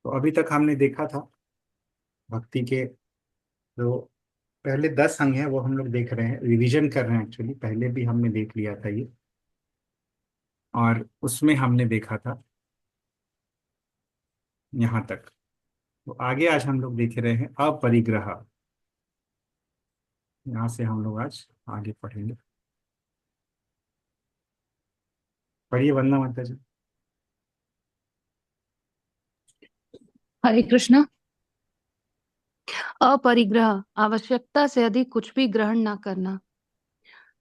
तो अभी तक हमने देखा था भक्ति के जो पहले 10 अंग हैं वो हम लोग देख रहे हैं, रिवीजन कर रहे हैं। एक्चुअली पहले भी हमने देख लिया था ये, और उसमें हमने देखा था यहाँ तक। तो आगे आज हम लोग देख रहे हैं अपरिग्रह। यहाँ से हम लोग आज आगे पढ़ेंगे। पढ़िए वंदना माता जी। हरे कृष्णा। अपरिग्रह, आवश्यकता से अधिक कुछ भी ग्रहण न करना।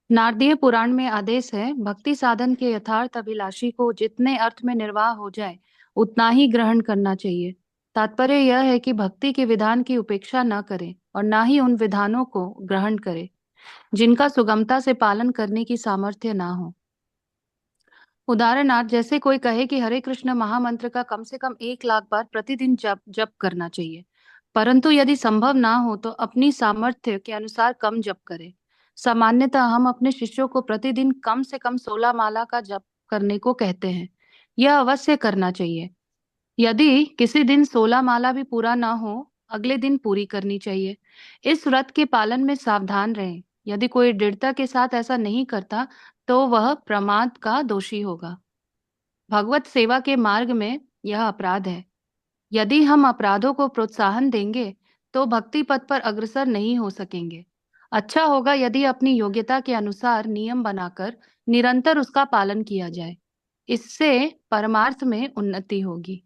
नारदीय पुराण में आदेश है, भक्ति साधन के यथार्थ अभिलाषी को जितने अर्थ में निर्वाह हो जाए उतना ही ग्रहण करना चाहिए। तात्पर्य यह है कि भक्ति के विधान की उपेक्षा न करे और न ही उन विधानों को ग्रहण करे जिनका सुगमता से पालन करने की सामर्थ्य ना हो। उदाहरणार्थ, जैसे कोई कहे कि हरे कृष्ण महामंत्र का कम से कम 1 लाख बार प्रतिदिन जप जप करना चाहिए, परंतु यदि संभव ना हो तो अपनी सामर्थ्य के अनुसार कम जप करे। सामान्यतः हम अपने शिष्यों को प्रतिदिन कम से कम 16 माला का जप करने को कहते हैं। यह अवश्य करना चाहिए। यदि किसी दिन 16 माला भी पूरा ना हो, अगले दिन पूरी करनी चाहिए। इस व्रत के पालन में सावधान रहें। यदि कोई दृढ़ता के साथ ऐसा नहीं करता तो वह प्रमाद का दोषी होगा। भगवत सेवा के मार्ग में यह अपराध है। यदि हम अपराधों को प्रोत्साहन देंगे तो भक्ति पथ पर अग्रसर नहीं हो सकेंगे। अच्छा होगा यदि अपनी योग्यता के अनुसार नियम बनाकर निरंतर उसका पालन किया जाए। इससे परमार्थ में उन्नति होगी।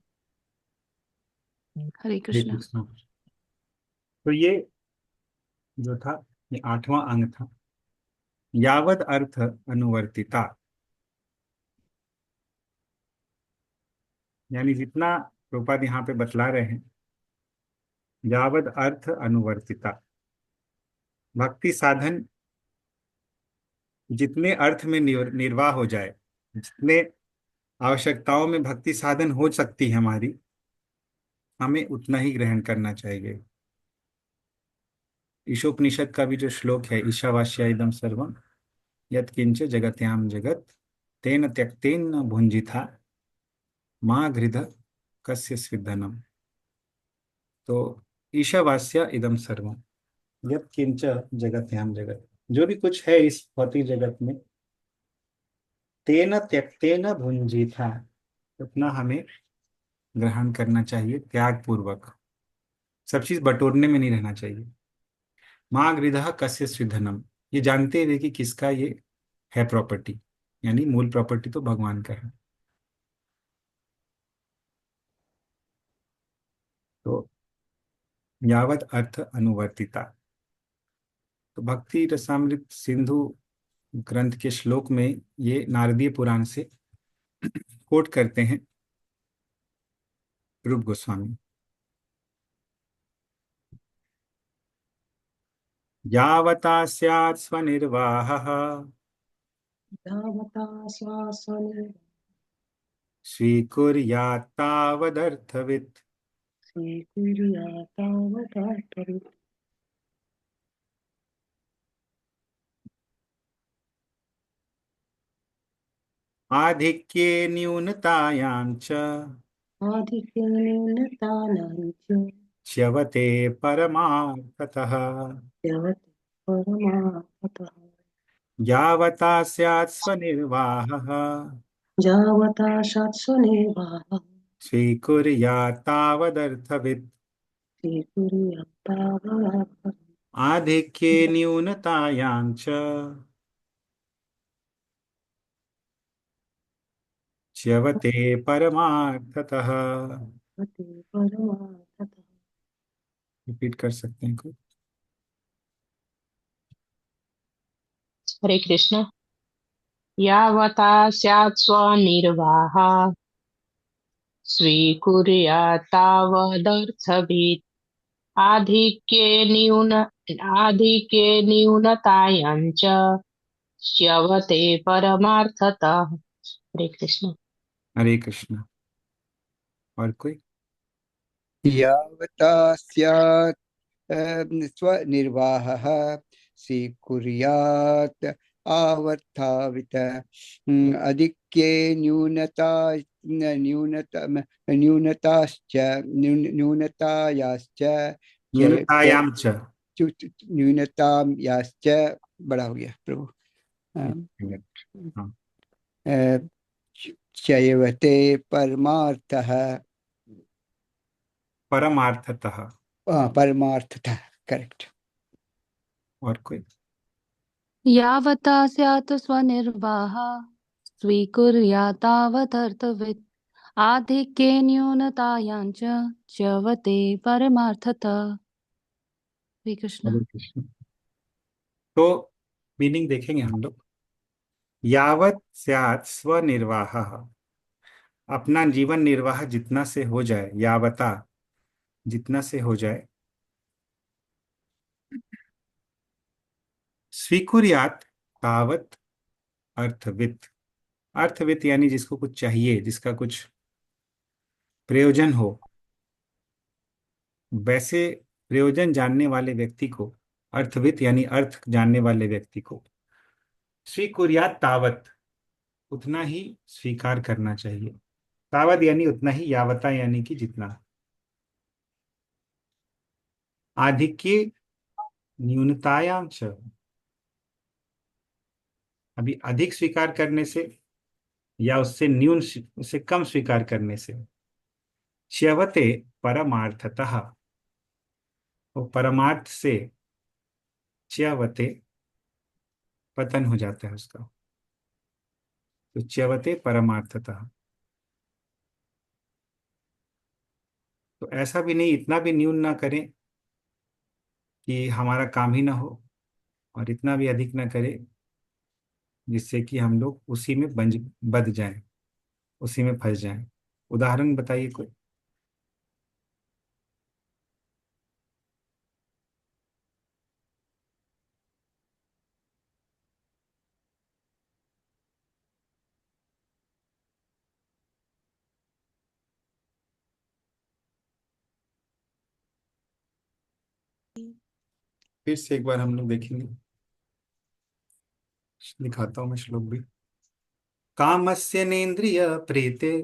हरे हरे कृष्णा। कृष्ण। तो ये जो था, ये 8वां अंग था, यावद अर्थ अनुवर्तिता। यानी जितना रूपा यहाँ पे बतला रहे हैं, यावद अर्थ अनुवर्तिता, भक्ति साधन जितने अर्थ में निर्वाह हो जाए, जितने आवश्यकताओं में भक्ति साधन हो सकती है हमारी, हमें उतना ही ग्रहण करना चाहिए। ईशोपनिषद का भी जो श्लोक है, ईशावास्या इदम सर्वम यत्किंच जगत्याम जगत तेन त्यक्तेन न भुंजिथा माँ घृध कस्य स्विद्धनम। तो ईशावास्या इदम सर्वम यत्किंच जगत्याम जगत, जो भी कुछ है इस भौतिक जगत में, तेन त्यक्तेन भुंजिथा, उतना हमें ग्रहण करना चाहिए त्याग पूर्वक। सब चीज बटोरने में नहीं रहना चाहिए। माँ गृधः कस्य स्विधनम, ये जानते हुए कि किसका ये है प्रॉपर्टी, यानी मूल प्रॉपर्टी तो भगवान का है। तो यावत अर्थ अनुवर्तिता। तो भक्ति रसामृत सिंधु ग्रंथ के श्लोक में ये नारदीय पुराण से कोट करते हैं रूप गोस्वामी। यावता स्यात् स्वनिर्वाहः धावता श्वासनिर् स्वीकुर्यात् तावदर्थवित्। स्वीकुर्यातावतात्परि आधिक्ये न्यूनतायां च आधिक्येनतानां च च्यवते परमार्थतः। यवति परमार्थतः। यावता स्यात् स्वनिर्वाहः जावता सत्स्वनिर्वाहः स्वीकुर्यात् तावदर्थवित्। स्वीकुर्यातावतात्परि आधिक्ये न्यूनतायां च च्यवते परमार्थतः। यवति परमार्थतः। रिपीट कर सकते हैं कोई? हरे कृष्ण। यावता स्यात् स्वनिर्वाहा स्वीकुर्यात् तावदर्थवित्। आधिक्ये न्यूनतायां च च्यवते परमार्थतः। हरे कृष्ण। हरे कृष्ण। और कोई? यावता स्यात् स्वनिर्वाहः स्वीकुर्यात् आवर्तावित। अधिक्ये न्यूनता न्यूनताश्च न्यूनतायाश्च न्यूनतायाम च। न्यूनतायाश्च बड़ा हो गया प्रभु। हाँ, चैवते परमार्थः। परमार्थतः। परमार्थतः करेक्ट। और कोई? यावता स्यात् स्वनिर्वाहः स्वीकुर्यातावदर्थवित् आधिक्ये न्यूनतायां च च्यवते परमार्थतः। श्री कृष्ण। हरे कृष्ण। तो मीनिंग देखेंगे हम लोग। यावत स्यात् स्वनिर्वाहः, अपना जीवन निर्वाह जितना से हो जाए, यावता जितना से हो जाए। स्वीकुर्यात तावत अर्थवित, अर्थवित यानी जिसको कुछ चाहिए, जिसका कुछ प्रयोजन हो, वैसे प्रयोजन जानने वाले व्यक्ति को, अर्थवित यानी अर्थ जानने वाले व्यक्ति को, स्वीकुर्यात तावत उतना ही स्वीकार करना चाहिए। तावत यानी उतना ही, यावता यानी कि जितना। आधिक्य न्यूनतायां च, अभी अधिक स्वीकार करने से या उससे न्यून, उससे कम स्वीकार करने से। च्यवते परमार्थतः, वो परमार्थ से च्यवते पतन हो जाता है उसका। तो च्यवते परमार्थतः, तो ऐसा भी नहीं, इतना भी न्यून ना करें कि हमारा काम ही ना हो, और इतना भी अधिक ना करें जिससे कि हम लोग उसी में बद जाएं, उसी में फंस जाएं। उदाहरण बताइए कोई। फिर से एक बार हम लोग देखेंगे, दिखाता हूँ मैं श्लोक भी। कामस्य नेन्द्रिय प्रीते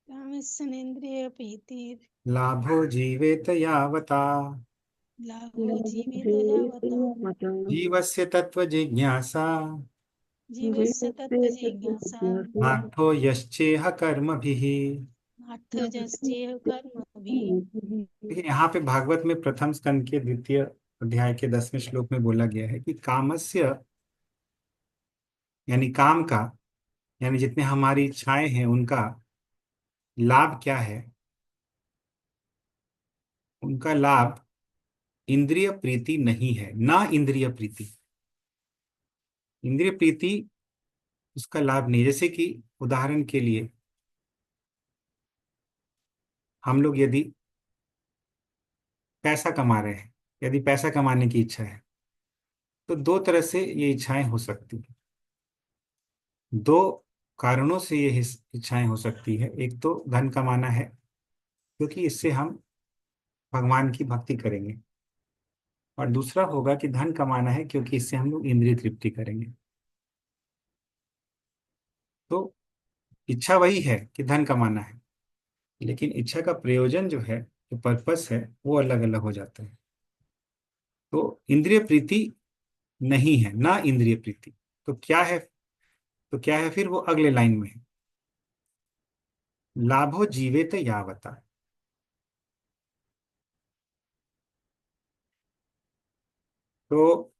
कामस्सनेन्द्रियप्रीतिर् लाभो जीवेत यावता, लाभो जीवेत यावता जीवस्य तत्व जिज्ञासा, जीवस्य तत्त्वजिज्ञासा नार्थो यश्चेह कर्मभिः। नार्थजश्चेह कर्मभिः। देखिए यहाँ पे भागवत में प्रथम स्कंद के द्वितीय अध्याय के 10वें श्लोक में बोला गया है कि कामस्य यानी काम का, यानी जितने हमारी इच्छाएं हैं उनका लाभ क्या है। उनका लाभ इंद्रिय प्रीति नहीं है, ना इंद्रिय प्रीति। इंद्रिय प्रीति उसका लाभ नहीं। जैसे कि उदाहरण के लिए हम लोग यदि पैसा कमा रहे हैं, यदि पैसा कमाने की इच्छा है, तो दो तरह से ये इच्छाएं हो सकती हैं। दो कारणों से ये इच्छाएं हो सकती है। एक तो धन कमाना है, क्योंकि इससे हम भगवान की भक्ति करेंगे, और दूसरा होगा कि धन कमाना है क्योंकि इससे हम लोग इंद्रिय तृप्ति करेंगे। तो इच्छा वही है कि धन कमाना है, लेकिन इच्छा का प्रयोजन जो है, जो पर्पस है, वो अलग अलग हो जाता है। तो इंद्रिय प्रीति नहीं है, ना इंद्रिय प्रीति। तो क्या है? तो क्या है फिर? वो अगले लाइन में है, लाभो जीवेत यावता। तो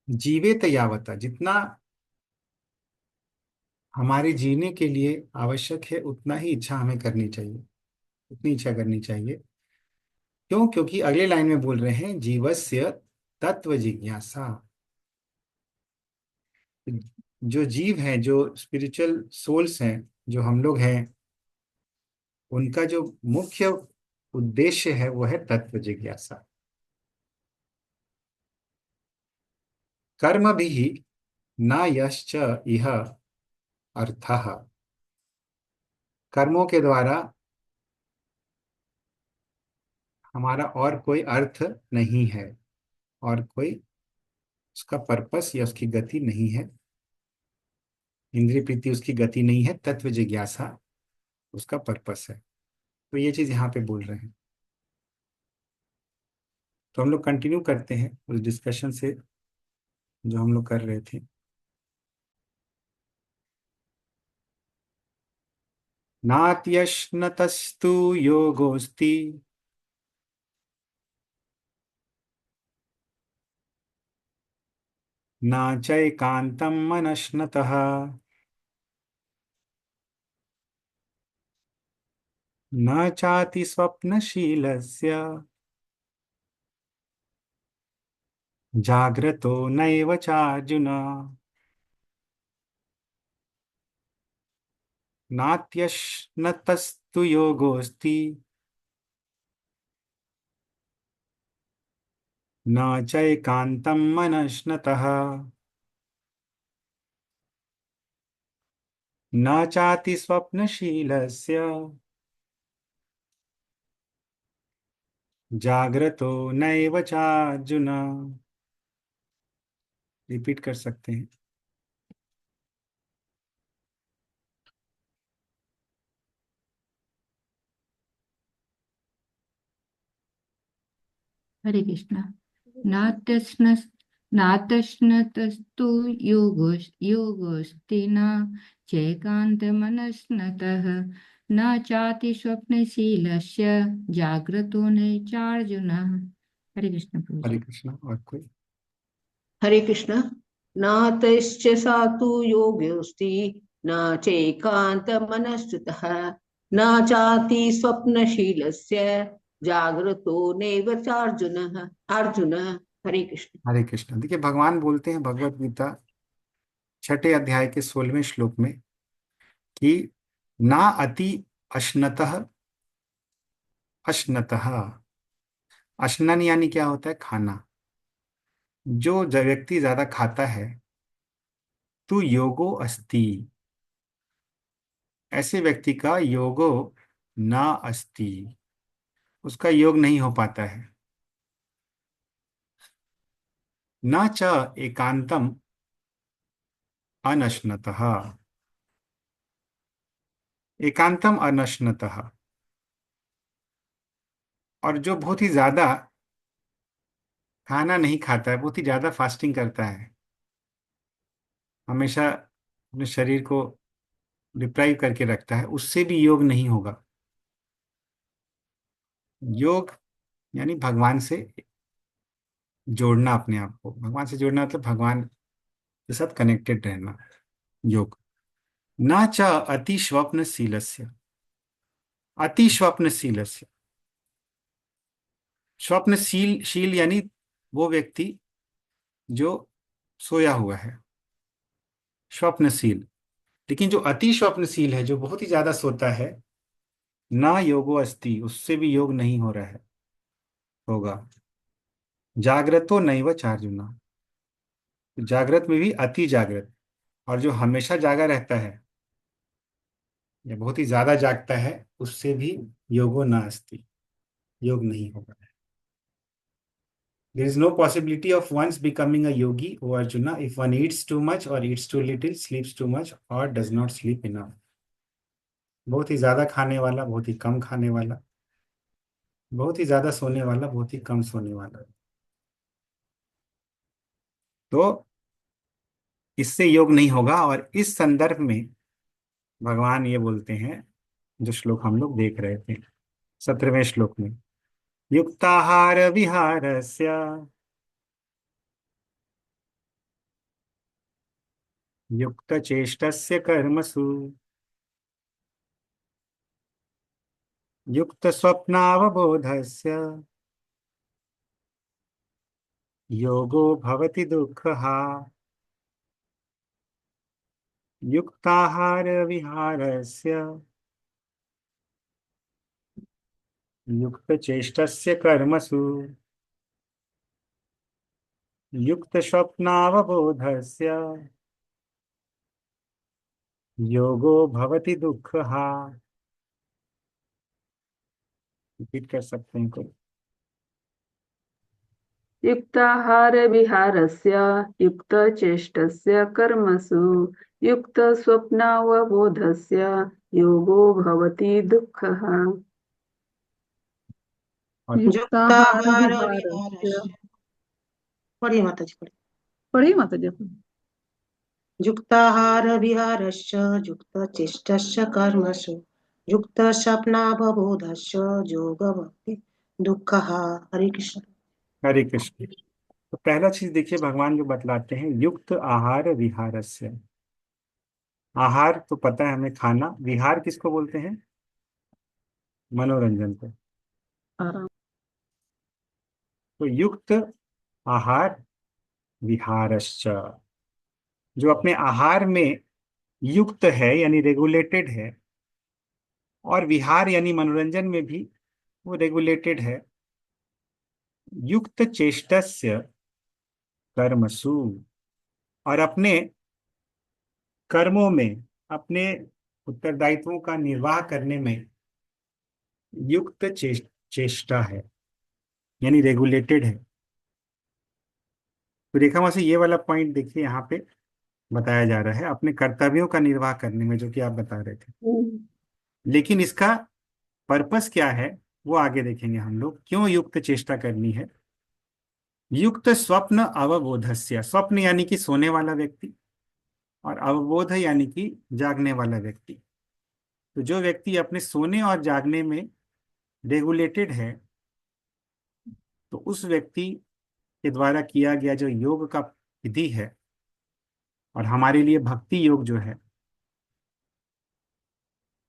जीवेत यावता, जितना हमारे जीने के लिए आवश्यक है उतना ही इच्छा हमें करनी चाहिए, उतनी इच्छा करनी चाहिए। क्यों? क्योंकि अगले लाइन में बोल रहे हैं जीवस्य तत्व जिज्ञासा। जो जीव हैं, जो स्पिरिचुअल सोल्स हैं, जो हम लोग हैं, उनका जो मुख्य उद्देश्य है वो है तत्व जिज्ञासा। कर्म भी न यश्च इह अर्थः, कर्मों के द्वारा हमारा और कोई अर्थ नहीं है, और कोई उसका पर्पस या उसकी गति नहीं है। इंद्रिय प्रीति उसकी गति नहीं है, तत्व जिज्ञासा उसका पर्पस है। तो ये चीज यहाँ पे बोल रहे हैं। तो हम लोग कंटिन्यू करते हैं उस डिस्कशन से जो हम लोग कर रहे थे। नात्यश्नतस्तु योगोस्ति न चैकान्तं मनश्नतः न चाति स्वप्नशीलस्य जाग्रतो नैव चार्जुन। नात्यश्नतस्तु योगोऽस्ति न चैकान्तं मनश्नतः न चाति स्वप्नशीलस्य जाग्रतो नैव चार्जुन। रिपीट कर सकते हैं। हरे कृष्णा। नात्यश्न नातश्नतस्तु योगोस्ति न चैकान्तमनस्नतः न चाति स्वप्नशीलस्य जाग्रतो न चार्जुन। हरे कृष्ण प्रभु हरे जी। कृष्णा। और कोई? हरे कृष्ण। नातश्च सातु योगोऽस्ति न चैकान्तमनस्तुतः न चाति स्वप्नशीलस्य जागृतो नैव चार्जुनः। अर्जुन। हरे कृष्ण। हरे कृष्णा। देखिए, भगवान बोलते हैं भगवत गीता 6 अध्याय के 16वें श्लोक में कि ना अति अश्नतः। अश्नतः, अश्नन यानी क्या होता है? खाना। जो व्यक्ति ज्यादा खाता है, तू योगो अस्ति, ऐसे व्यक्ति का योगो ना अस्ति, उसका योग नहीं हो पाता है। न च एकांतम अनश्नतः। एकांतम अनश्नतः, और जो बहुत ही ज्यादा खाना नहीं खाता है, बहुत ही ज्यादा फास्टिंग करता है, हमेशा अपने शरीर को डिप्राइव करके रखता है, उससे भी योग नहीं होगा। योग यानी भगवान से जोड़ना, अपने आप को भगवान से जोड़ना, मतलब भगवान के साथ कनेक्टेड रहना, योग। न च अति स्वप्नशीलस्य। अति स्वप्नशीलस्य, स्वप्नशील, शील यानी वो व्यक्ति जो सोया हुआ है, स्वप्नशील। लेकिन जो अति स्वप्नशील है, जो बहुत ही ज्यादा सोता है, ना योगो अस्ति, उससे भी योग नहीं हो रहा है, होगा। जागृतो नैव चार्जुना, जागृत में भी अति जागृत, और जो हमेशा जागा रहता है या बहुत ही ज्यादा जागता है, उससे भी योगो न अस्ति, योग नहीं होगा। There is no possibility of once becoming a yogi, O Arjuna, if one eats too much or eats too little, sleeps too much or does not sleep enough. बहुत ही ज्यादा खाने वाला, बहुत ही कम खाने वाला, बहुत ही ज्यादा सोने वाला, बहुत ही कम सोने वाला, तो इससे योग नहीं होगा। और इस संदर्भ में भगवान ये बोलते हैं, जो श्लोक हम लोग देख रहे थे 17वें श्लोक में, युक्ताहार विहारस्य युक्त चेष्टस्य कर्मसु युक्त स्वप्नावबोधस्य योगो भवति दुःखः। युक्ताहार विहारस्य युक्त चेष्टस्य कर्मसु युक्त स्वप्नावबोधस्य योगो भवति दुःखः। रिपीट कर सकते हैं कोई? युक्ताहार विहारस्य युक्तचेष्टस्य कर्मसु युक्तस्वप्नावबोधस्य योगो भवति दुःखः। और युक्ताहार युक्ताहार विहारस्य। विहारस्य पढ़िए माता जी पढ़िए। पढ़िए माता जी। युक्ताहार विहारस्य युक्तचेष्टस्य कर्मसु युक्तस्वप्नावबोधस्य योगो भवति दुःखः। हरे कृष्ण। हरे कृष्ण। तो पहला चीज देखिए, भगवान जो बतलाते हैं, युक्त आहार विहारस्य। आहार तो पता है हमें, खाना। विहार किसको बोलते हैं? मनोरंजन को। आराम। तो युक्त आहार विहारश्च, जो अपने आहार में युक्त है यानी रेगुलेटेड है, और विहार यानी मनोरंजन में भी वो रेगुलेटेड है। युक्त चेष्टस्य कर्मसु, और अपने कर्मों में, अपने उत्तरदायित्वों का निर्वाह करने में युक्त चेष्टा है, यानी रेगुलेटेड है। तो रेखा मासी, ये वाला पॉइंट देखिए, यहाँ पे बताया जा रहा है अपने कर्तव्यों का निर्वाह करने में, जो कि आप बता रहे थे। लेकिन इसका पर्पस क्या है वो आगे देखेंगे हम लोग, क्यों युक्त चेष्टा करनी है। युक्त स्वप्न अवबोधस्य, स्वप्न यानी कि सोने वाला व्यक्ति, और अवबोध यानी कि जागने वाला व्यक्ति। तो जो व्यक्ति अपने सोने और जागने में रेगुलेटेड है, तो उस व्यक्ति के द्वारा किया गया जो योग का विधि है, और हमारे लिए भक्ति योग जो है,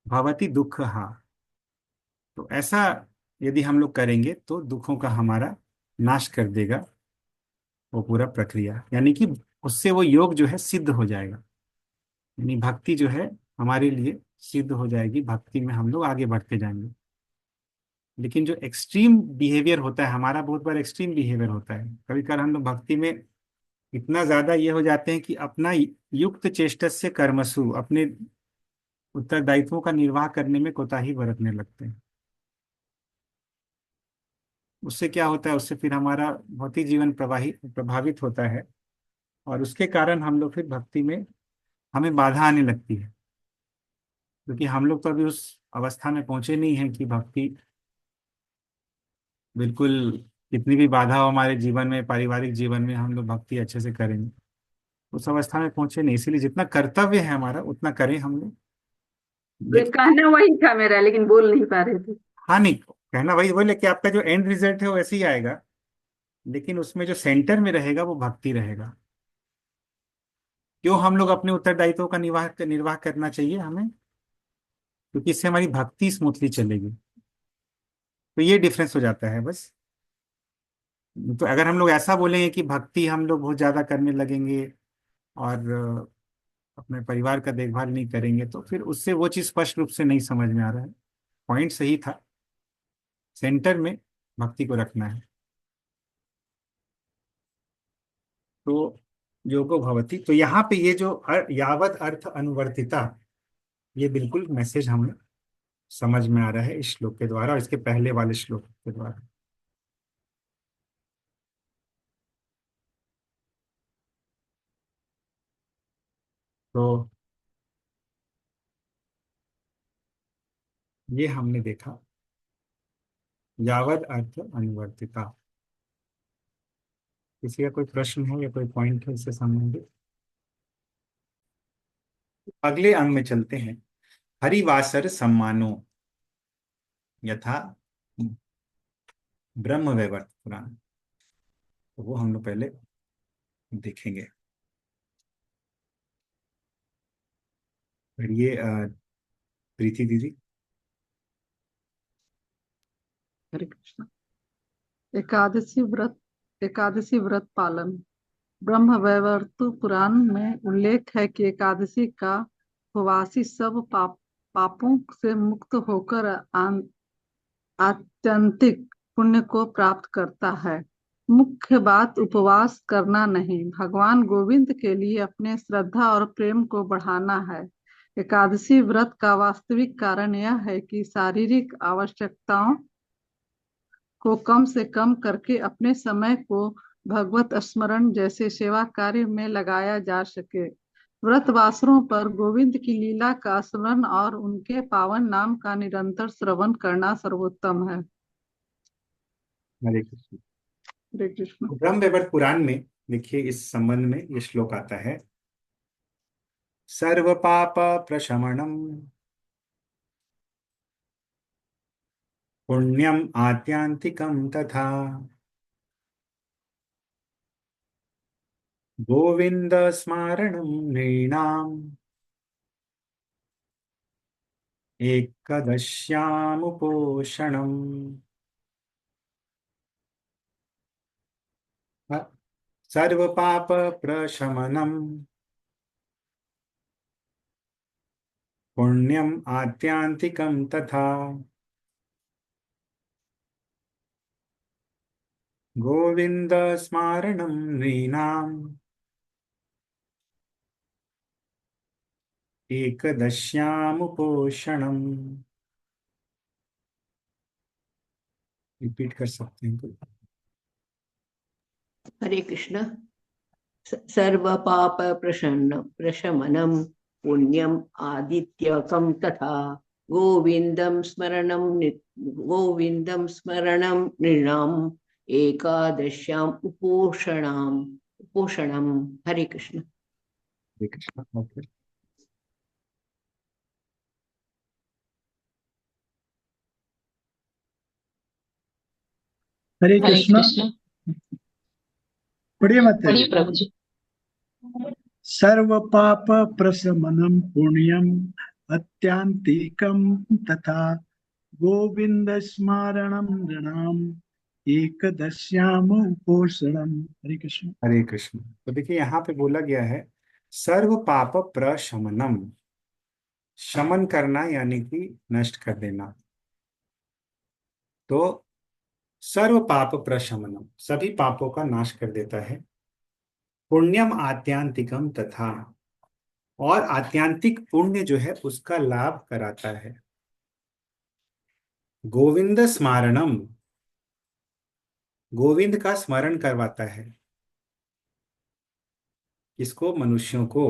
भवति दुख हा, तो ऐसा यदि हम लोग करेंगे तो दुखों का हमारा नाश कर देगा वो पूरा प्रक्रिया, यानी कि उससे वो योग जो है सिद्ध हो जाएगा, यानी भक्ति जो है हमारे लिए सिद्ध हो जाएगी, भक्ति में हम लोग आगे बढ़ते जाएंगे। लेकिन जो एक्सट्रीम बिहेवियर होता है हमारा, बहुत बार एक्सट्रीम बिहेवियर होता है, कभी कभार हम लोग भक्ति में इतना ज्यादा ये हो जाते हैं कि अपना युक्त चेष्टस्य कर्मसु, अपने उत्तरदायित्वों का निर्वाह करने में कोताही बरतने लगते हैं। उससे क्या होता है, उससे फिर हमारा भौतिक जीवन प्रभावित होता है, और उसके कारण हम लोग फिर भक्ति में हमें बाधा आने लगती है, क्योंकि हम लोग तो अभी उस अवस्था में पहुंचे नहीं हैं कि भक्ति बिल्कुल, कितनी भी बाधा हो हमारे जीवन में, पारिवारिक जीवन में, हम लोग भक्ति अच्छे से करेंगे, उस अवस्था में पहुंचे नहीं। इसीलिए जितना कर्तव्य है हमारा उतना करें हम लोग। कहना वही था मेरा, लेकिन बोल नहीं पा रहे थे। हाँ, नहीं कहना वही बोले कि आपका जो एंड रिजल्ट है वो ऐसे ही आएगा, लेकिन उसमें जो सेंटर में रहेगा वो भक्ति रहेगा। क्यों हम लोग अपने उत्तरदायित्वों का निर्वाह करना चाहिए हमें? क्योंकि इससे हमारी भक्ति स्मूथली चलेगी। तो ये डिफरेंस हो जाता है बस। तो अगर हम लोग ऐसा बोलेंगे कि भक्ति हम लोग बहुत ज्यादा करने लगेंगे और अपने परिवार का देखभाल नहीं करेंगे, तो फिर उससे वो चीज स्पष्ट रूप से नहीं समझ में आ रहा है। पॉइंट सही था, सेंटर में भक्ति को रखना है। तो योगो भवति, तो यहाँ पे ये जो यावत अर्थ अनुवर्तिता, ये बिल्कुल मैसेज हमें समझ में आ रहा है इस श्लोक के द्वारा और इसके पहले वाले श्लोक के द्वारा। तो ये हमने देखा यावद अर्थ अनुवर्तिता। किसी का कोई प्रश्न है या कोई पॉइंट है इससे संबंधित? अगले अंग में चलते हैं। हरिवासर सम्मानो यथा ब्रह्म वैवर्त पुराण, तो वो हम लोग पहले देखेंगे। ये प्रीति दीदी। हरे कृष्ण। एकादशी व्रत पालन। ब्रह्म वैवर्त पुराण में उल्लेख है कि एकादशी का उपवासी सब पापों से मुक्त होकर आत्यंतिक पुण्य को प्राप्त करता है। मुख्य बात उपवास करना नहीं, भगवान गोविंद के लिए अपने श्रद्धा और प्रेम को बढ़ाना है। एकादशी व्रत का वास्तविक कारण यह है कि शारीरिक आवश्यकताओं को कम से कम करके अपने समय को भगवत स्मरण जैसे सेवा कार्य में लगाया जा सके। व्रतवासरों पर गोविंद की लीला का स्मरण और उनके पावन नाम का निरंतर श्रवण करना सर्वोत्तम है। हरे कृष्ण। हरे कृष्ण। ब्रह्म वैवर्त पुराण में देखिए, इस संबंध में ये श्लोक आता है। सर्व पाप प्रशमनम पुण्यम आत्यांतिकम तथा गोविंद स्मारणम नृणाम एकदश्यामुपोषणम। सर्व पाप प्रशमनम पुण्यम आत्यांतिकम तथा गोविंद स्मारणम नृणाम एकदश्यामुपोषणम। रिपीट कर सकते हैं तो? हरे कृष्ण। सर्वपाप प्रशमनं पुण्यम आदित्यकं तथा गोविंदं स्मरणं नृणाम एकादश्याम उपोषणम। हरे कृष्ण। हरे कृष्ण। ओके। हरे हरे कृष्ण। कृष्ण। पढ़िए माता पढ़िए जी। प्रभु जी। सर्व पाप प्रशमनम पुण्यम अत्यांतिकम तथा गोविंद स्मरणम नृणाम एकदश्याम उपोषणम। हरे कृष्ण। हरे कृष्ण। तो देखिए, यहाँ पे बोला गया है सर्व पाप प्रशमनम। शमन करना यानी कि नष्ट कर देना। तो सर्व पाप प्रशमनम सभी पापों का नाश कर देता है। पुण्यम आत्यांतिकम तथा, और आत्यांतिक पुण्य जो है उसका लाभ कराता है। गोविंद स्मारणम, गोविंद का स्मरण करवाता है। किसको? मनुष्यों को।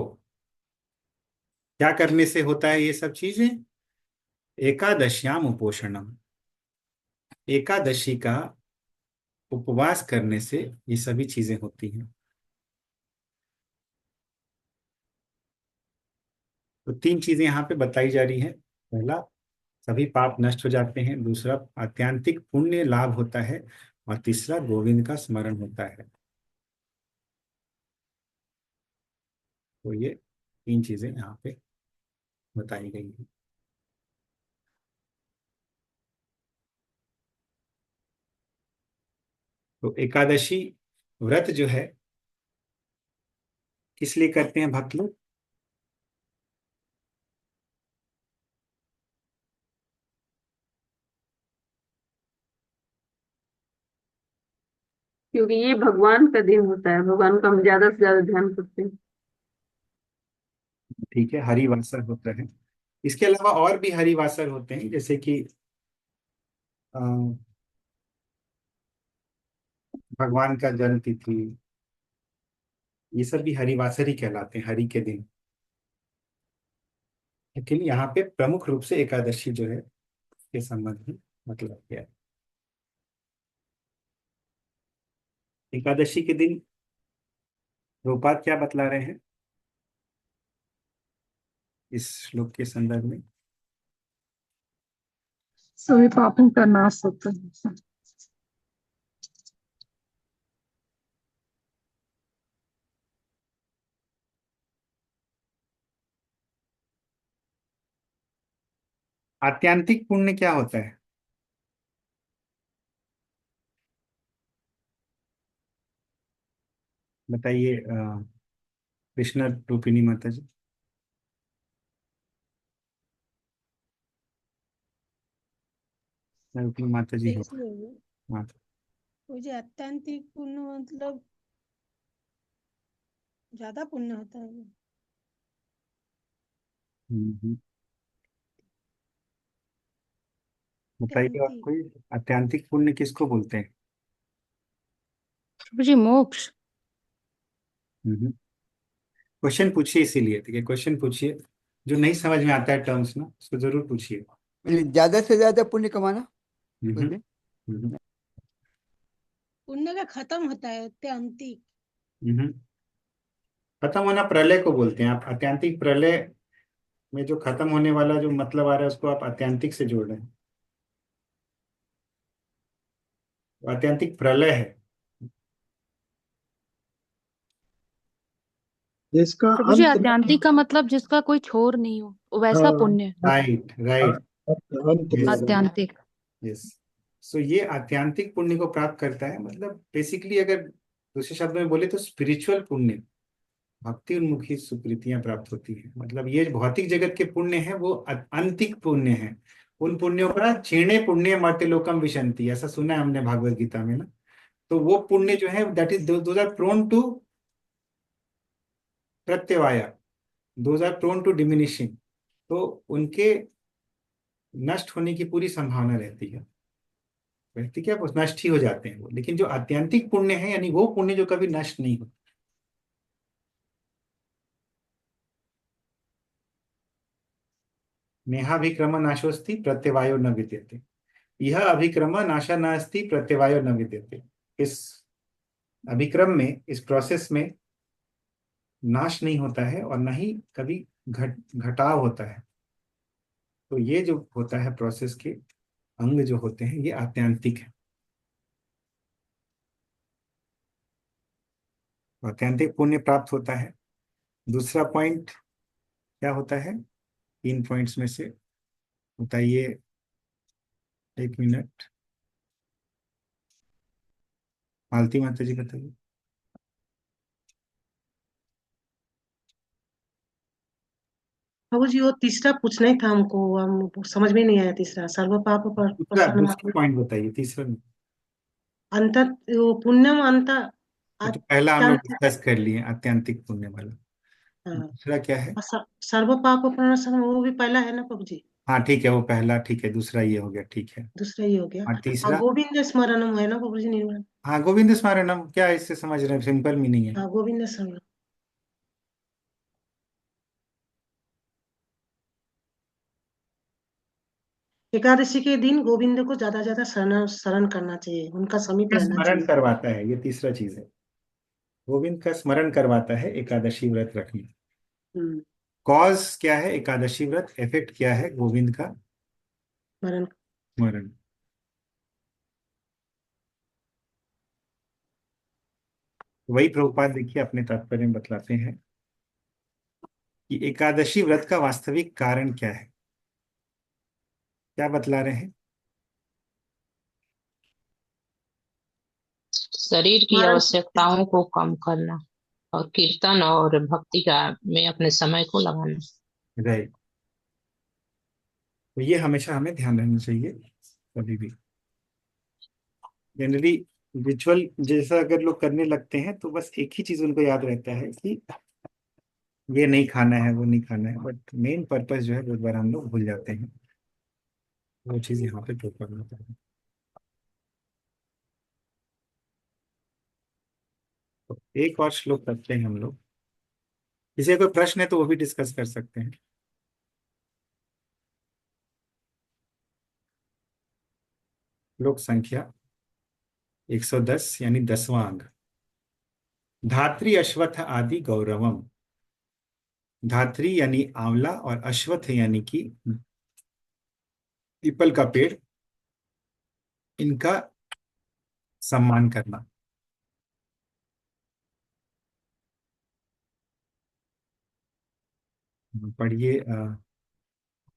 क्या करने से होता है ये सब चीजें? एकादश्याम उपोषणम, एकादशी का उपवास करने से ये सभी चीजें होती हैं। तो तीन चीजें यहाँ पे बताई जा रही हैं। पहला, सभी पाप नष्ट हो जाते हैं। दूसरा, आत्यांतिक पुण्य लाभ होता है। और तीसरा, गोविंद का स्मरण होता है। तो ये तीन चीजें यहाँ पे बताई गई हैं। तो एकादशी व्रत जो है किस लिए करते हैं भक्त लोग? क्योंकि ये भगवान का दिन होता है, भगवान का हम ज्यादा से ज्यादा ध्यान करते हैं। ठीक है, हरिवासर होता है। इसके अलावा और भी हरिवासर होते हैं, जैसे कि अ, भगवान का जन्म तिथि, ये सब भी हरिवासर ही कहलाते हैं, हरि के दिन। लेकिन यहाँ पे प्रमुख रूप से एकादशी जो है के संबंध में मतलब क्या है। एकादशी के दिन प्रभुपाद क्या बतला रहे हैं इस श्लोक के संदर्भ में? सभी पापों का नाश होता है। आत्यांतिक पुण्य क्या होता है? बताइए कृष्णा रूपिणी माता जी। रूपिणी माता जी हो। देखिए हाँ। वो जो अत्यंतिक पुण्य मतलब ज्यादा पुण्य होता है वो। हम्म। बताइए और अत्यंतिक कोई। आत्यांतिक पुण्य किसको बोलते हैं? प्रभु जी मोक्ष। हम्म। क्वेश्चन पूछिए, इसीलिए ठीक है, क्वेश्चन पूछिए। जो नहीं समझ में आता है टर्म्स ना, उसको जरूर पूछिए। मतलब ज्यादा से ज्यादा पुण्य कमाना हम्म, उसमें। हम्म, पुण्य का खत्म होता है अत्यंतिक। हम्म। खत्म होना प्रलय को बोलते हैं। आप आत्यांतिक प्रलय में जो खत्म होने वाला जो मतलब आ रहा है, उसको आप आत्यांतिक से जोड़ रहे हैं। आत्यांतिक प्रलय है। जिसका प्रभु जी, अंत नहीं। आत्यांतिक का मतलब जिसका कोई छोर नहीं हो, वैसा हाँ, पुण्य। Right, right. अंत नहीं यस, रहना। आत्यांतिक। यस। सो ये आत्यांतिक पुण्य को प्राप्त करता है, मतलब बेसिकली अगर दूसरे शब्द में बोले तो स्पिरिचुअल पुण्य, भक्ति उन्मुखी सुकृतियां प्राप्त होती है। मतलब ये भौतिक जगत के पुण्य है वो अंतिक पुण्य है। उन पुण्यों का क्षीणे पुण्य मर्त्यलोकम विशंति, ऐसा सुना है हमने भागवत गीता में ना। तो वो पुण्य जो है, that is those are prone to प्रत्यवाया, those are prone to diminishing. तो उनके नष्ट होने की पूरी संभावना रहती है। रहती क्या, वो नष्ट ही हो जाते हैं वो। लेकिन जो आत्यंतिक पुण्य है, यानी वो पुण्य जो कभी नष्ट नहीं होता। नेहाभिक्रम नाशोस्ति प्रत्यवायो न विद्यते, यह अभिक्रम नाशा नास्ति प्रत्यवायो न विद्यते। इस अभिक्रम में, इस प्रोसेस में नाश नहीं होता है और न ही कभी घटाव होता है। तो ये जो होता है प्रोसेस के अंग जो होते हैं, ये आत्यांतिक है। आत्यांतिक पुण्य प्राप्त होता है। दूसरा पॉइंट क्या होता है, 3 पॉइंट्स में से बताइए। 1 मिनट, मालती माता जी बताइए। बाबू जी वो तीसरा पूछना ही था हमको, हम समझ में नहीं आया तीसरा। सर्व पाप पर दूसरा प्रसन्न दूसरा पॉइंट बताइए, तीसरा नहीं। अंत वो पुण्यम अंत वो तो पहला हम लोग अत्यंत। डिस्कस कर लिए, आत्यांतिक पुण्य वाला। हाँ, दूसरा क्या है? और सर्व पाप प्रसन्न वो भी पहला है ना बाबू जी। हाँ ठीक है, वो पहला ठीक है, दूसरा ये हो गया, ठीक है। दूसरा ही हो गया। और और तीसरा? गोविंद स्मरणम है ना बाबू जी, निर्मल। हाँ, गोविंद स्मरणम, क्या इससे समझ रहे हैं? सिंपल मीनिंग है। हाँ, गोविंद स्मरण। एकादशी के दिन गोविंद को ज्यादा ज्यादा शरण शरण करना चाहिए, उनका समीप क्या रहना स्मरण चाहिए। करवाता है, ये तीसरा चीज है। गोविंद का स्मरण करवाता है एकादशी व्रत रखने। हम्म। कॉज क्या है एकादशी व्रत, इफेक्ट क्या है गोविंद का स्मरण। स्मरण। वही प्रभुपाद देखिए अपने तात्पर्य में बतलाते हैं कि एकादशी व्रत का वास्तविक कारण क्या है। क्या बतला रहे हैं? शरीर की स्मरण। आवश्यकताओं को कम करना और कीर्तन और भक्ति का में अपने समय को लगाना। राइट। तो ये हमेशा हमें ध्यान रखना चाहिए कभी भी। जनरली रिचुअल जैसा अगर लोग करने लगते हैं तो बस एक ही चीज उनको याद रहता है कि ये नहीं खाना है, वो नहीं खाना है, बट मेन पर्पस जो है बहुत बार हम लोग भूल जाते हैं। वो चीज यहाँ पे तो करना पड़ेगा। तो एक और श्लोक करते हैं हम लोग। किसी का कोई प्रश्न है तो वो भी डिस्कस कर सकते हैं। श्लोक संख्या 110, यानी 10वां अंग। धात्री अश्वत्थ आदि गौरवम। धात्री यानी आंवला और अश्वत्थ यानी कि पीपल का पेड़, इनका सम्मान करना। पढ़िए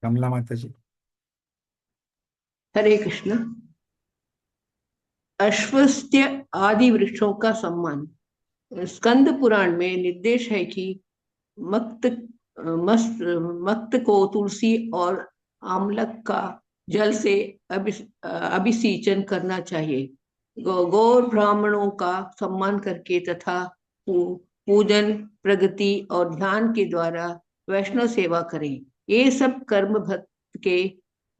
कमला माता जी। हरे कृष्ण। अश्वत्थ आदि वृक्षों का सम्मान। स्कंद पुराण में निर्देश है कि मक्त मस्त मक्त को तुलसी और आमलक का जल से अभिषेचन करना चाहिए। गौर ब्राह्मणों का सम्मान करके तथा पूजन, प्रगति और ध्यान के द्वारा वैष्णव सेवा करें। ये सब कर्म भक्त के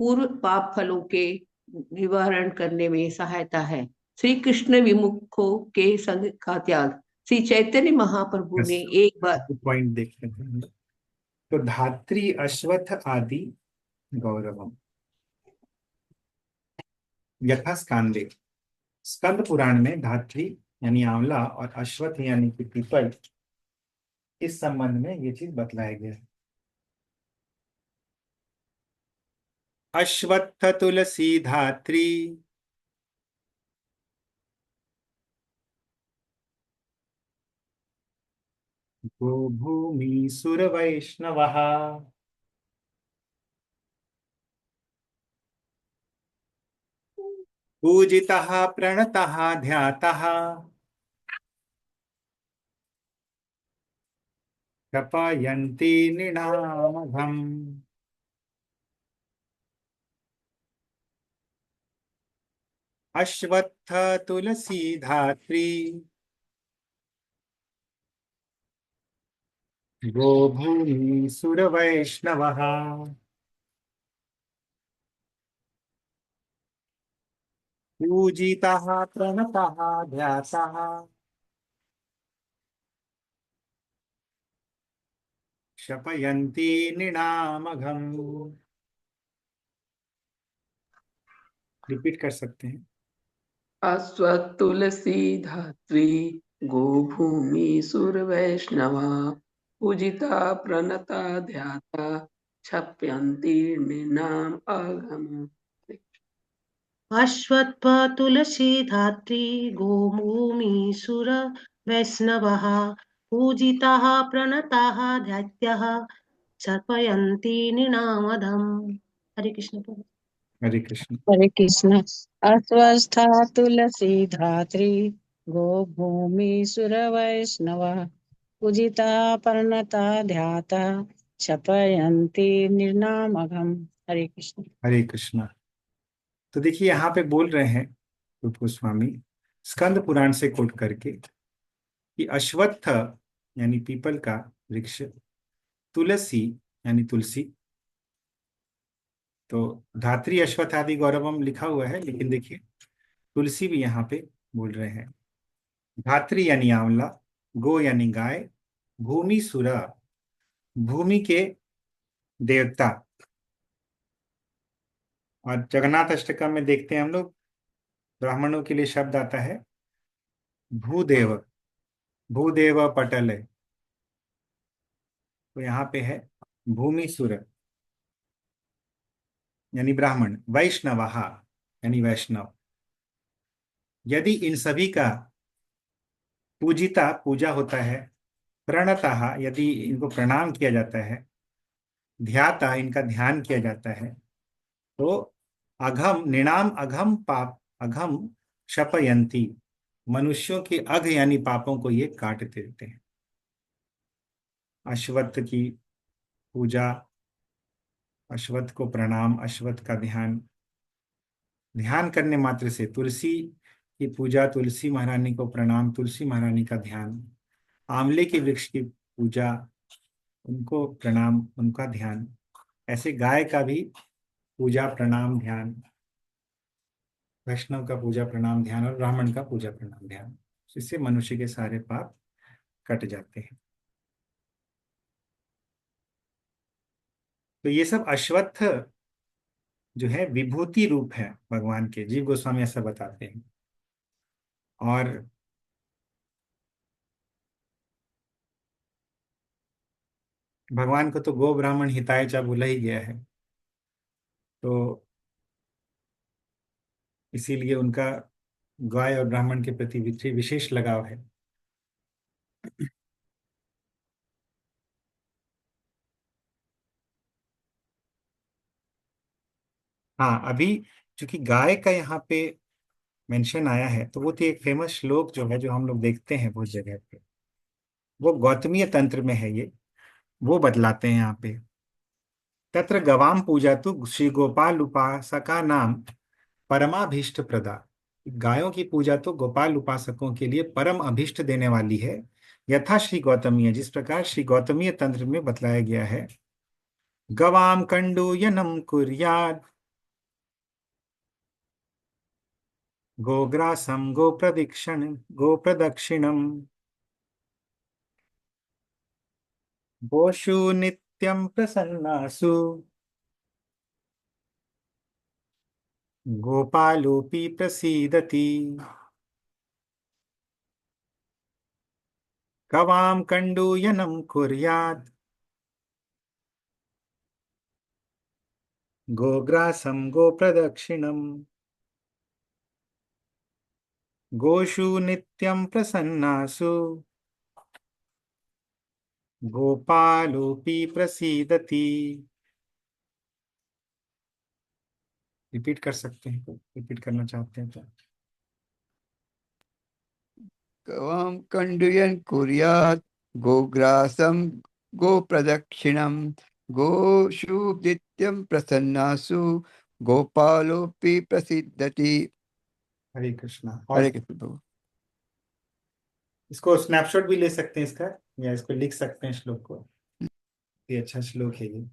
पूर्व पाप फलों के निवारण करने में सहायता है। श्री कृष्ण विमुखों के संग का त्याग। श्री चैतन्य महाप्रभु ने एक बार पॉइंट देख लेते हैं। तो धात्री अश्वत्थ आदि गौरवम यथा स्कांदे, स्कंद पुराण में धात्री यानी आंवला और अश्वत्थ यानी कि पीपल, इस संबंध में ये चीज बतलाया गया है। अश्वत्थ तुलसी धात्री गोभूमि सुर वैष्णवः पूजितः प्रणतः ध्यातः क्षपयन्ति नृणामघम्। अश्वत्थ तुलसी धात्री गोभूमि सुर वैष्णवः पूजितः प्रणतः ध्यातः क्षपयन्ति नृणामघम्। रिपीट कर सकते हैं। अश्वत्थ तुलसी धात्री गोभूमि सुर वैष्णवा पूजिता प्रणता ध्याता क्षप्यन्ति नृणाम अघम। अश्वत्थ तुलसी धात्री गोभूमि सुर वैष्णवः पूजिताः प्रणताः ध्यात्याः सर्पयन्ति नृणामधम्। हरे कृष्ण प्रभु। हरे कृष्ण। हरे कृष्ण। अस्वस्था तुलसी धात्री गो भूमि सुर वैष्णव पूजिता पर्णता ध्याता क्षपयन्ति निर्नामघम। हरे कृष्ण। हरे कृष्ण। तो देखिए यहाँ पे बोल रहे हैं रूप गोस्वामी स्कंद पुराण से कोट करके कि अश्वत्थ यानी पीपल का वृक्ष, तुलसी यानी तुलसी, तो धात्री अश्वत्थ आदि गौरवम लिखा हुआ है, लेकिन देखिए तुलसी भी यहाँ पे बोल रहे हैं। धात्री यानी आंवला, गो यानी गाय, भूमि सुरा भूमि के देवता। और जगन्नाथ अष्टकम में देखते हैं हम लोग, ब्राह्मणों के लिए शब्द आता है भूदेव, भूदेव पटल है, तो यहाँ पे है भूमि सुर यानी ब्राह्मण, वैष्णवः यानी वैष्णव। यदि इन सभी का पूजिता पूजा होता है, प्रणतः यदि इनको प्रणाम किया जाता है, ध्याता इनका ध्यान किया जाता है, तो अघम निणाम अघम पाप अघम क्षपयंती मनुष्यों के अघ यानी पापों को ये काट देते हैं। अश्वत्थ की पूजा, अश्वत्थ को प्रणाम, अश्वत्थ का ध्यान, ध्यान करने मात्र से, तुलसी की पूजा, तुलसी महारानी को प्रणाम, तुलसी महारानी का ध्यान, आंवले के वृक्ष की पूजा, उनको प्रणाम, उनका ध्यान, ऐसे गाय का भी पूजा प्रणाम ध्यान, वैष्णव का पूजा प्रणाम ध्यान और ब्राह्मण का पूजा प्रणाम ध्यान, इससे मनुष्य के सारे पाप कट जाते हैं। तो ये सब अश्वत्थ जो है विभूति रूप है भगवान के, जीव गोस्वामी ऐसा बताते हैं। और भगवान को तो गो ब्राह्मण हिताय चा बोला ही गया है, तो इसीलिए उनका गाय और ब्राह्मण के प्रति विशेष लगाव है। हाँ, अभी चूंकि गाय का यहाँ पे मेंशन आया है, तो वो तो एक फेमस श्लोक जो है, जो हम लोग देखते हैं बहुत जगह पे, वो गौतमीय तंत्र में है, ये वो बतलाते हैं यहाँ पे। तत्र गवाम पूजा तो श्री गोपाल उपासका नाम परमाभीष्ट प्रदा, गायों की पूजा तो गोपाल उपासकों के लिए परम अभीष्ट देने वाली है। यथा श्री गौतमीय, जिस प्रकार श्री गौतमीय तंत्र में बतलाया गया है। गवाम कंडूयनम कुर्यात् गोग्रासम गोप्रदक्षिणम गोषु नित्यं प्रसन्नासु गोपालोऽपि प्रसीदति। गवां कण्डूयनं कुर्यात् गोग्रासं गोप्रदक्षिणम्। गोषु नित्यं प्रसन्नासु गोपालोऽपि प्रसीदति। रिपीट कर सकते हैं, रिपीट करना चाहते हैं तो। गवां कण्डूयन् कुर्यात् गोग्रासं गोप्रदक्षिणं गोषु नित्यं प्रसन्नासु गोपालोऽपि प्रसीदति। हरे कृष्णा। हरे और कृष्ण प्रभु। इसको स्नैपशॉट भी ले सकते हैं इसका, या इसको लिख सकते हैं श्लोक को। ये अच्छा श्लोक है ये।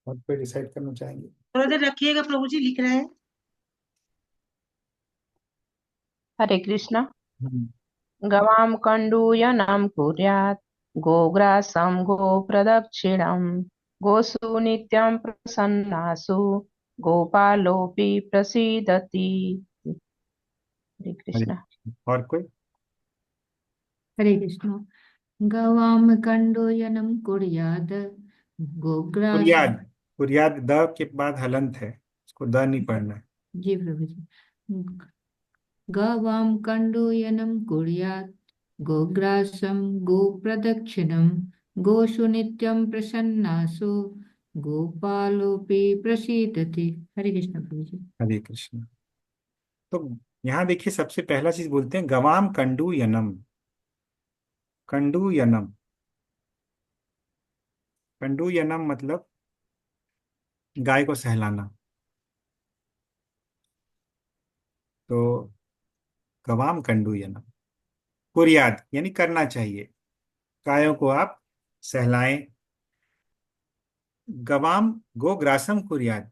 और कोई डिसाइड करना चाहेंगे? थोड़ा देर रखिएगा प्रभु जी, लिख रहे हैं। हरे कृष्णा। हम्म, गवां कण्डूयनं कुर्यात् गोग्रासं गोप्रदक्षिणं गोषु नित्यं प्रसन्नासु गोपालोऽपि प्रसीदति। हरे हरे कृष्णा। और कोई? हरे कृष्ण। गवां कण्डूयनं कुर्यात् गोग्रासं। कुरियाद, कुरियाद द के बाद हलंत है, इसको द नहीं पढ़ना है। जी प्रभु जी। गवां कण्डूयनं कुर्यात् गोग्रासं गोप्रदक्षिणं गोषु नित्यं प्रसन्नासु गोपालोऽपि प्रसीदति। हरे कृष्ण प्रभु जी। हरे कृष्ण। तो यहाँ देखिए, सबसे पहला चीज बोलते हैं गवाम कंडू यनम। कंडू यनम, कंडू यनम मतलब गाय को सहलाना। तो गवाम कंडू यनम, कुरियाद यानी करना चाहिए, गायों को आप सहलाएं। गवाम गो ग्रासम कुरियाद,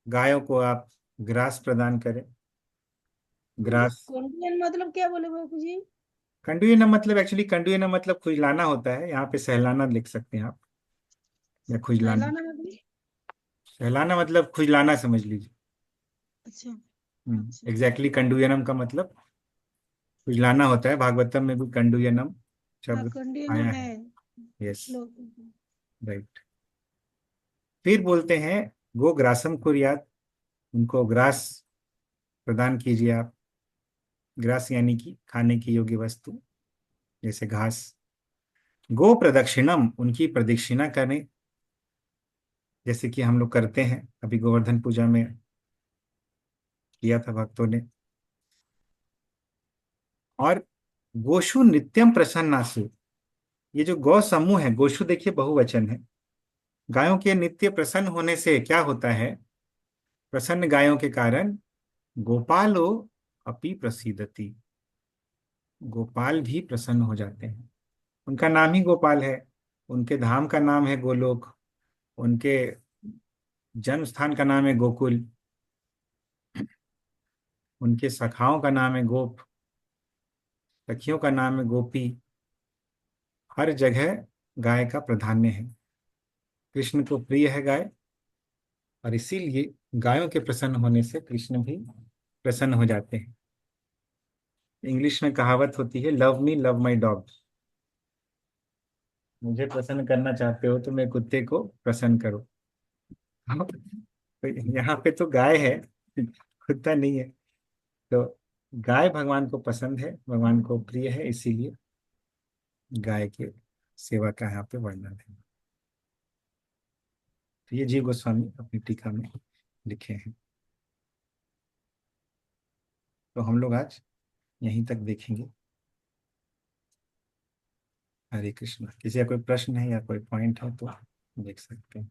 गायों को आप ग्रास प्रदान करें। ग्रास, कॉन्टिनेंट मतलब क्या बोले बाबू जी? कंडूयनम मतलब, एक्चुअली कंडूयनम मतलब खुजलाना होता है, यहाँ पे सहलाना लिख सकते हैं आप, या खुजलाना। सहलाना मतलब? सहलाना मतलब खुजलाना समझ लीजिए। अच्छा अच्छा। एग्जैक्टली कंडूयनम का मतलब खुजलाना होता है। भागवतम में भी कंडूयनम हाँ शब्द कॉन्टिनेंट आया है है। यस, श्लोक। राइट। फिर बोलते हैं गो ग्रासम कुर्यात, उनको ग्रास प्रदान कीजिए आप। ग्रास यानी कि खाने की योग्य वस्तु, जैसे घास। गो प्रदक्षिणम, उनकी प्रदक्षिणा करें, जैसे कि हम लोग करते हैं, अभी गोवर्धन पूजा में किया था भक्तों ने। और गोशु नित्यम प्रसन्नासु, ये जो गौ समूह है, गोशु देखिए बहुवचन है। गायों के नित्य प्रसन्न होने से क्या होता है? प्रसन्न गायों के कारण गोपालो अपि प्रसीदति, गोपाल भी प्रसन्न हो जाते हैं। उनका नाम ही गोपाल है, उनके धाम का नाम है गोलोक, उनके जन्म स्थान का नाम है गोकुल, उनके सखाओं का नाम है गोप, सखियों का नाम है गोपी। हर जगह गाय का प्राधान्य है। कृष्ण को प्रिय है गाय, और इसीलिए गायों के प्रसन्न होने से कृष्ण भी प्रसन्न हो जाते हैं। इंग्लिश में कहावत होती है, love me love my dog. मुझे प्रसन्न करना चाहते हो तो मैं कुत्ते को प्रसन्न करो। तो यहाँ पे तो गाय है, कुत्ता नहीं है। तो गाय भगवान को पसंद है, भगवान को प्रिय है, इसीलिए गाय के सेवा का यहाँ पे वर्णन है। तो ये जीव गोस्वामी अपनी टीका में लिखे हैं। तो हम लोग आज यहीं तक देखेंगे। हरे कृष्ण। किसी का कोई प्रश्न है या कोई पॉइंट है तो देख सकते हैं।